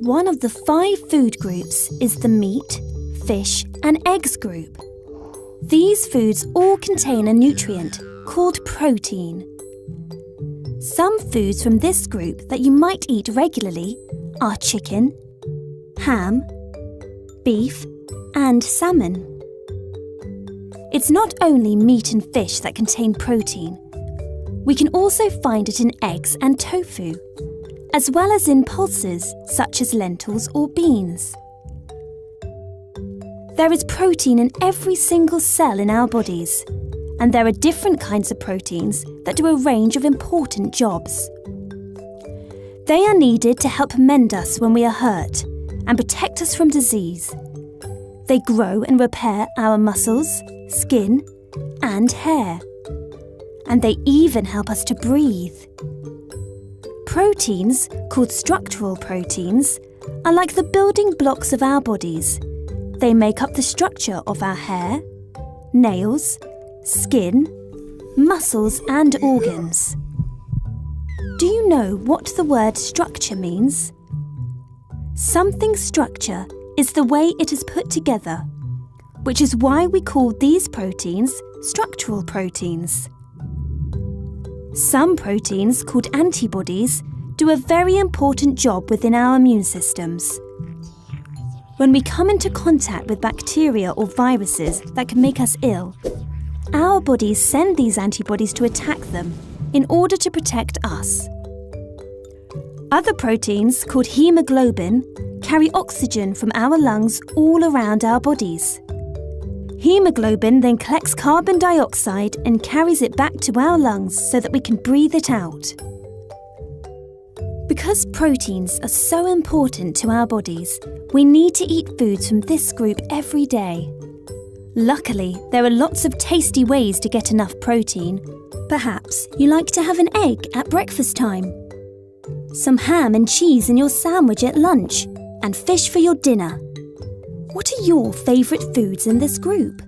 One of the 5 food groups is the meat, fish and eggs group. These foods all contain a nutrient called protein. Some foods from this group that you might eat regularly are chicken, ham, beef and salmon. It's not only meat and fish that contain protein. We can also find it in eggs and tofu, as well as in pulses such as lentils or beans. There is protein in every single cell in our bodies, and there are different kinds of proteins that do a range of important jobs. They are needed to help mend us when we are hurt and protect us from disease. They grow and repair our muscles, skin, and hair. And they even help us to breathe. Proteins, called structural proteins, are like the building blocks of our bodies. They make up the structure of our hair, nails, skin, muscles and organs. Do you know what the word structure means? Something's structure is the way it is put together, which is why we call these proteins structural proteins. Some proteins, called antibodies, do a very important job within our immune systems. When we come into contact with bacteria or viruses that can make us ill, our bodies send these antibodies to attack them in order to protect us. Other proteins, called hemoglobin, carry oxygen from our lungs all around our bodies. Hemoglobin then collects carbon dioxide and carries it back to our lungs so that we can breathe it out. Because proteins are so important to our bodies, we need to eat foods from this group every day. Luckily, there are lots of tasty ways to get enough protein. Perhaps you like to have an egg at breakfast time, some ham and cheese in your sandwich at lunch, and fish for your dinner. What are your favourite foods in this group?